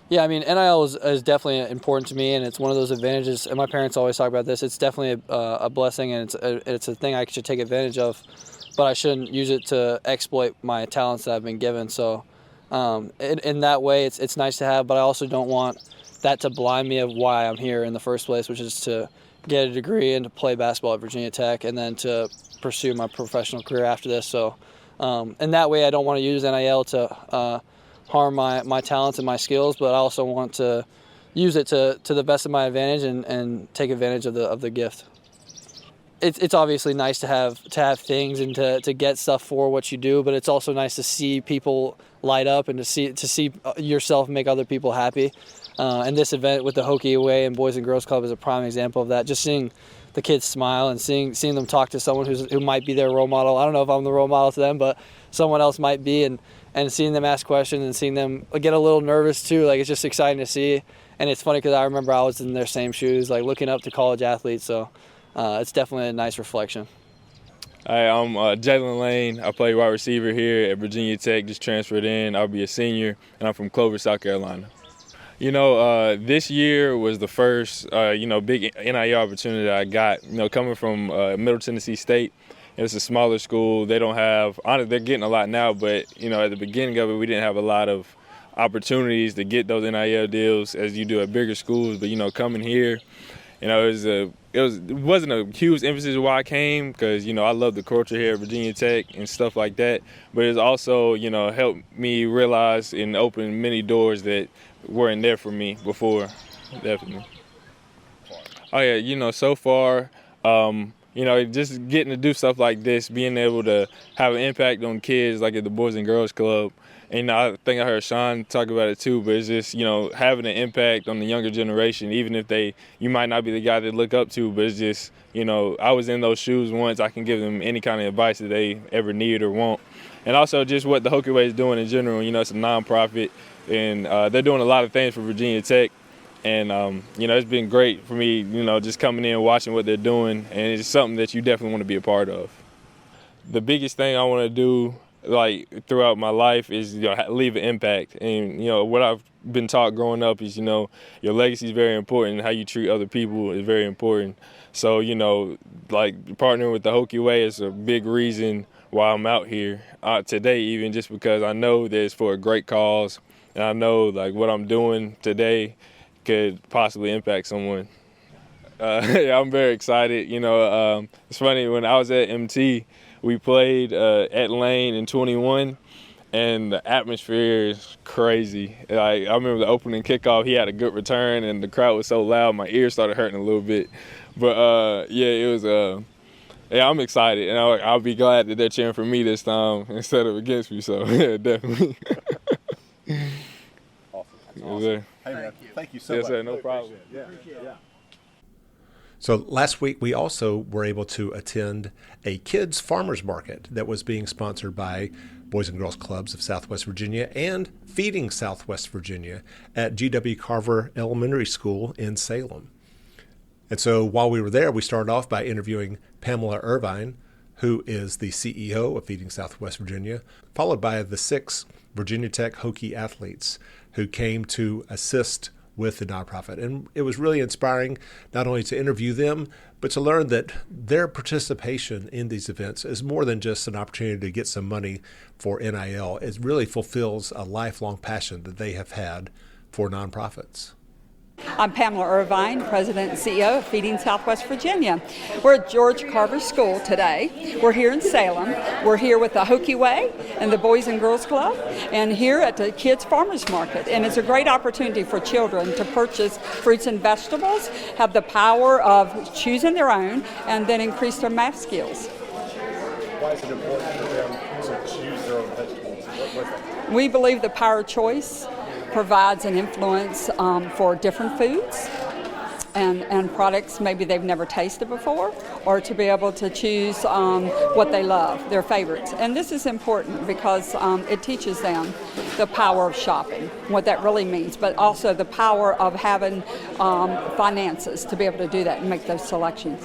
Yeah, I mean, NIL is definitely important to me, and it's one of those advantages, and my parents always talk about this. It's definitely a blessing, and it's a thing I should take advantage of, but I shouldn't use it to exploit my talents that I've been given. So in that way, it's nice to have, but I also don't want that to blind me of why I'm here in the first place, which is to get a degree and to play basketball at Virginia Tech, and then to pursue my professional career after this. So in that way, I don't want to use NIL to harm my talents and my skills, but I also want to use it to the best of my advantage and take advantage of the gift. It's obviously nice to have things and to get stuff for what you do, but it's also nice to see people light up and to see yourself make other people happy. And this event with the Hokie Way and Boys and Girls Club is a prime example of that. Just seeing the kids smile and seeing them talk to someone who might be their role model. I don't know if I'm the role model to them, but someone else might be, and seeing them ask questions and seeing them get a little nervous too. Like, it's just exciting to see. And it's funny because I remember I was in their same shoes, like looking up to college athletes. So it's definitely a nice reflection. Hi, I'm Jalen Lane. I play wide receiver here at Virginia Tech, just transferred in. I'll be a senior, and I'm from Clover, South Carolina. You know, this year was the first, big NIL opportunity that I got. You know, coming from Middle Tennessee State, it's a smaller school. They don't have, honestly, they're getting a lot now, but, you know, at the beginning of it, we didn't have a lot of opportunities to get those NIL deals as you do at bigger schools. But, you know, coming here, you know, it wasn't a huge emphasis why I came, because, you know, I love the culture here at Virginia Tech and stuff like that. But it's also, you know, helped me realize and open many doors that weren't there for me before, definitely. Oh yeah, you know, so far, you know, just getting to do stuff like this, being able to have an impact on kids like at the Boys and Girls Club. And, you know, I think I heard Sean talk about it too, but it's just, you know, having an impact on the younger generation, even if you might not be the guy they look up to, but it's just, you know, I was in those shoes once. I can give them any kind of advice that they ever need or want. And also just what the Hokie Way is doing in general. You know, it's a nonprofit, and they're doing a lot of things for Virginia Tech. And, you know, it's been great for me, you know, just coming in and watching what they're doing. And it's something that you definitely want to be a part of. The biggest thing I want to do, like, throughout my life is, you know, leave an impact. And, you know, what I've been taught growing up is, you know, your legacy is very important. How you treat other people is very important. So, you know, like, partnering with the Hokie Way is a big reason why I'm out here today, even just because I know that it's for a great cause. And I know, like, what I'm doing today could possibly impact someone. Yeah, I'm very excited. You know, it's funny, when I was at MT, we played at Lane in 21, and the atmosphere is crazy. Like, I remember the opening kickoff, he had a good return, and the crowd was so loud, my ears started hurting a little bit. But yeah, it was Yeah, I'm excited, and I'll be glad that they're cheering for me this time instead of against me. So yeah, definitely. Awesome. That's Yes, awesome. sir. Hey, man. Thank you so Yes, much. sir, no Really problem. appreciate it. Yeah. So last week, we also were able to attend a kids' farmers market that was being sponsored by Boys and Girls Clubs of Southwest Virginia and Feeding Southwest Virginia at G.W. Carver Elementary School in Salem. And so while we were there, we started off by interviewing Pamela Irvine, who is the CEO of Feeding Southwest Virginia, followed by the 6 Virginia Tech Hokie athletes who came to assist with the nonprofit. And it was really inspiring not only to interview them, but to learn that their participation in these events is more than just an opportunity to get some money for NIL. It really fulfills a lifelong passion that they have had for nonprofits. I'm Pamela Irvine, President and CEO of Feeding Southwest Virginia. We're at George Carver School today. We're here in Salem. We're here with the Hokie Way and the Boys and Girls Club, and here at the Kids Farmers Market. And it's a great opportunity for children to purchase fruits and vegetables, have the power of choosing their own, and then increase their math skills. Why is it important for them to choose their own vegetables? What's that? We believe the power of choice provides an influence for different foods and products maybe they've never tasted before, or to be able to choose what they love, their favorites. And this is important because it teaches them the power of shopping, what that really means, but also the power of having finances to be able to do that and make those selections.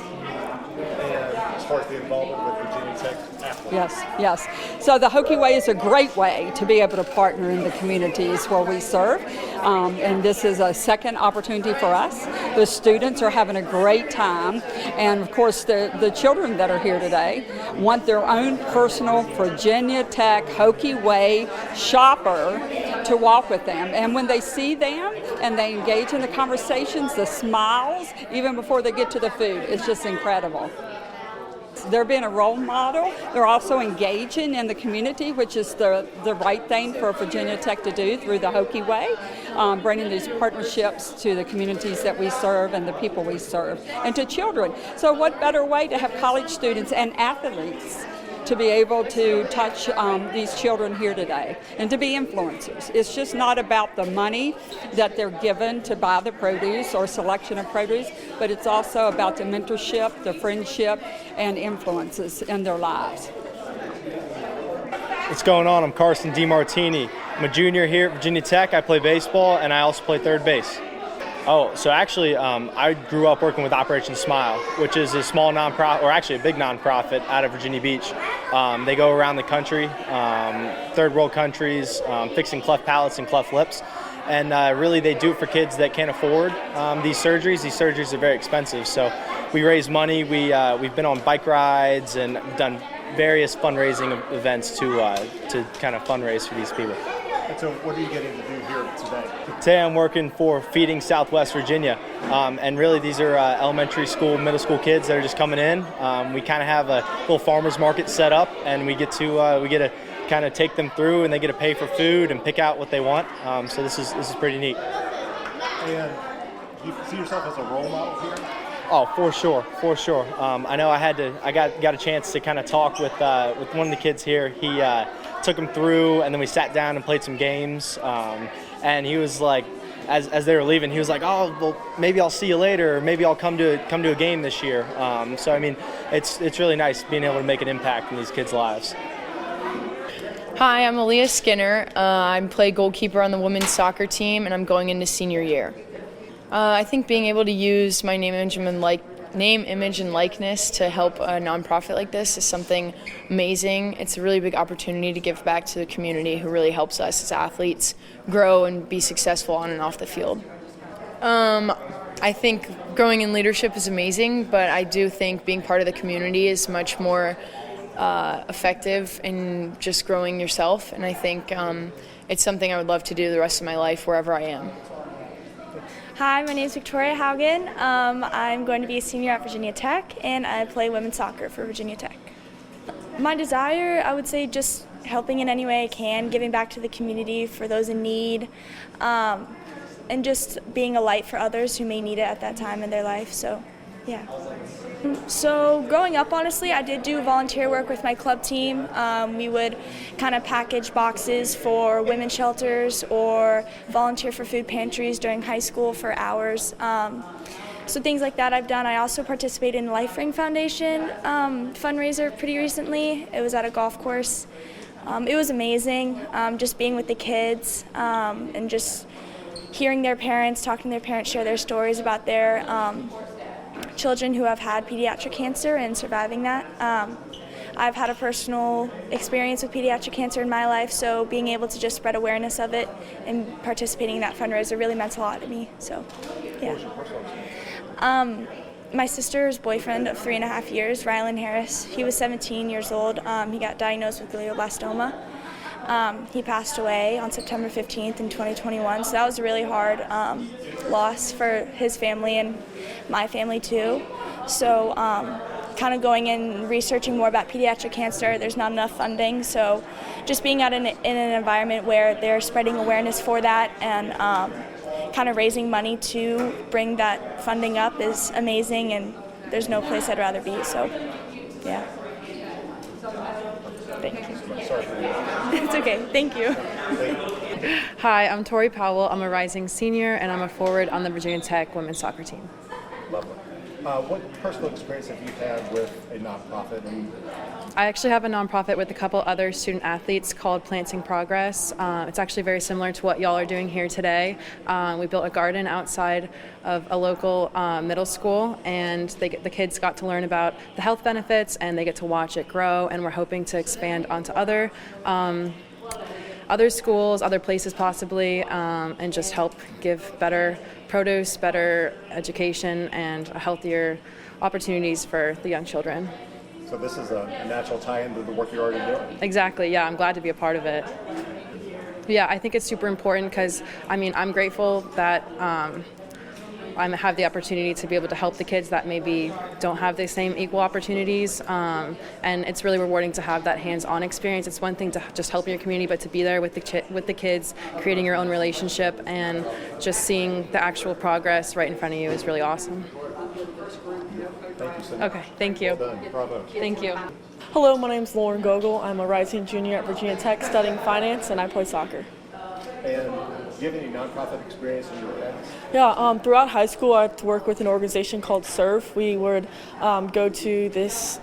And as far as the involvement with Virginia Tech athletes? Yes. So the Hokie Way is a great way to be able to partner in the communities where we serve. And this is a second opportunity for us. The students are having a great time. And of course, the children that are here today want their own personal Virginia Tech Hokie Way shopper to walk with them. And when they see them and they engage in the conversations, the smiles, even before they get to the food, it's just incredible. They're being a role model. They're also engaging in the community, which is the right thing for Virginia Tech to do through the Hokie Way, bringing these partnerships to the communities that we serve and the people we serve, and to children. So what better way to have college students and athletes to be able to touch these children here today and to be influencers. It's just not about the money that they're given to buy the produce or selection of produce, but it's also about the mentorship, the friendship, and influences in their lives. What's going on? I'm Carson DeMartini. I'm a junior here at Virginia Tech. I play baseball and I also play third base. Oh, so actually, I grew up working with Operation Smile, which is a small nonprofit, or actually a big nonprofit out of Virginia Beach. They go around the country, third world countries, fixing cleft palates and cleft lips. And really, they do it for kids that can't afford these surgeries. These surgeries are very expensive. So we raise money. We've been on bike rides and done various fundraising events to kind of fundraise for these people. And so what are you getting to do here today? Today I'm working for Feeding Southwest Virginia, and really these are elementary school, middle school kids that are just coming in. We kind of have a little farmers market set up, and we get to kind of take them through, and they get to pay for food and pick out what they want. So this is pretty neat. And do you see yourself as a role model here? Oh, for sure. I know I got a chance to kind of talk with one of the kids here. He took him through, and then we sat down and played some games. And he was like, as they were leaving, he was like, "Oh, well, maybe I'll see you later, or maybe I'll come to a game this year." So I mean, it's really nice being able to make an impact in these kids' lives. Hi, I'm Aaliyah Skinner. I play goalkeeper on the women's soccer team, and I'm going into senior year. I think being able to use my name, image, and likeness to help a nonprofit like this is something amazing. It's a really big opportunity to give back to the community who really helps us as athletes grow and be successful on and off the field. I think growing in leadership is amazing, but I do think being part of the community is much more effective in just growing yourself, and I think it's something I would love to do the rest of my life wherever I am. Hi, my name is Victoria Haugen. I'm going to be a senior at Virginia Tech, and I play women's soccer for Virginia Tech. My desire, I would say, just helping in any way I can, giving back to the community for those in need, and just being a light for others who may need it at that time in their life. So, yeah. So growing up, honestly, I did do volunteer work with my club team. We would kind of package boxes for women's shelters or volunteer for food pantries during high school for hours. So things like that I've done. I also participated in the LifeRing Foundation fundraiser pretty recently. It was at a golf course. It was amazing, just being with the kids and just hearing their parents, talking to their parents, share their stories about their children who have had pediatric cancer and surviving that. I've had a personal experience with pediatric cancer in my life, so being able to just spread awareness of it and participating in that fundraiser really meant a lot to me. So, yeah. My sister's boyfriend of 3.5 years, Rylan Harris, he was 17 years old. He got diagnosed with glioblastoma. He passed away on September 15th in 2021, so that was a really hard loss for his family and my family too. So kind of going in researching more about pediatric cancer, there's not enough funding, so just being out in an environment where they're spreading awareness for that and kind of raising money to bring that funding up is amazing, and there's no place I'd rather be, so yeah. Thank you. It's okay, thank you. Hi, I'm Tori Powell. I'm a rising senior and I'm a forward on the Virginia Tech women's soccer team. Lovely. What personal experience have you had with a nonprofit? I actually have a nonprofit with a couple other student athletes called Planting Progress. It's actually very similar to what y'all are doing here today. We built a garden outside of a local middle school, and the kids got to learn about the health benefits and they get to watch it grow, and we're hoping to expand onto other schools, other places possibly, and just help give better produce, better education, and healthier opportunities for the young children. So this is a natural tie-in to the work you're already doing? Exactly, yeah, I'm glad to be a part of it. Yeah, I think it's super important because, I'm grateful that I have the opportunity to be able to help the kids that maybe don't have the same equal opportunities, and it's really rewarding to have that hands-on experience. It's one thing to just help your community, but to be there with the kids, creating your own relationship, and just seeing the actual progress right in front of you is really awesome. Thank you so much. Okay, thank you. Well done. Bravo. Thank you. Hello, my name is Lauren Gogol. I'm a rising junior at Virginia Tech studying finance, and I play soccer. And do you have any nonprofit experience in your past? Yeah, throughout high school, I had to work with an organization called SERVE. We would go to this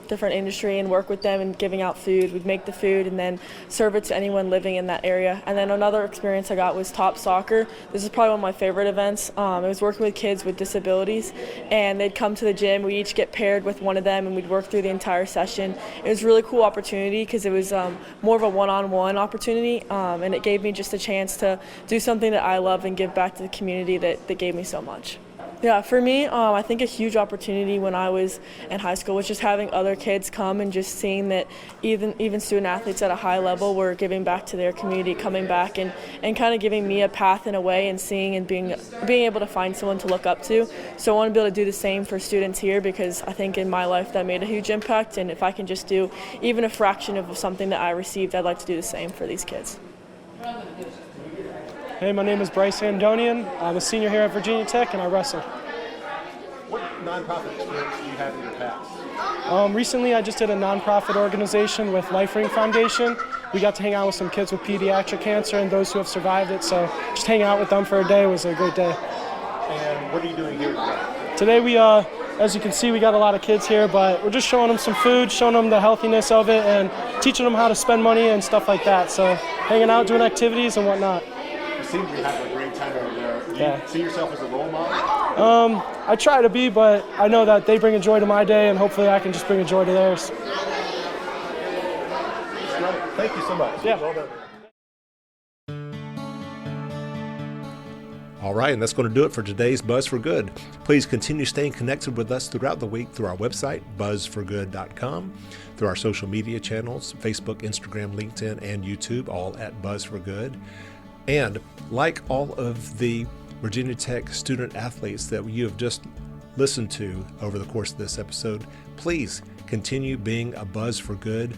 different industry and work with them and giving out food. We'd make the food and then serve it to anyone living in that area. And then another experience I got was Top Soccer. This is probably one of my favorite events. It was working with kids with disabilities, and they'd come to the gym. We each get paired with one of them, and we'd work through the entire session. It was a really cool opportunity because it was more of a one-on-one opportunity, and it gave me just a chance to do something that I love and give back to the community that gave me so much. Yeah, for me, I think a huge opportunity when I was in high school was just having other kids come and just seeing that even student athletes at a high level were giving back to their community, coming back and kind of giving me a path in a way, and seeing and being able to find someone to look up to. So I want to be able to do the same for students here, because I think in my life that made a huge impact, and if I can just do even a fraction of something that I received, I'd like to do the same for these kids. Hey, my name is Bryce Andonian. I'm a senior here at Virginia Tech, and I wrestle. What nonprofit experience do you have in your past? Recently, I just did a nonprofit organization with LifeRing Foundation. We got to hang out with some kids with pediatric cancer and those who have survived it, so just hanging out with them for a day was a great day. And what are you doing here today? Today, we, as you can see, we got a lot of kids here, but we're just showing them some food, showing them the healthiness of it, and teaching them how to spend money and stuff like that. So hanging out, doing activities and whatnot. You seem to be having a great time over there. Do you see yourself as a role model? I try to be, but I know that they bring a joy to my day, and hopefully I can just bring a joy to theirs. Thank you so much. Yeah. Well done. All right, and that's going to do it for today's Buzz for Good. Please continue staying connected with us throughout the week through our website, buzzforgood.com, through our social media channels, Facebook, Instagram, LinkedIn, and YouTube, all at Buzz for Good. And like all of the Virginia Tech student athletes that you have just listened to over the course of this episode, please continue being a Buzz for Good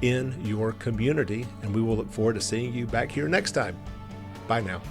in your community, and we will look forward to seeing you back here next time. Bye now.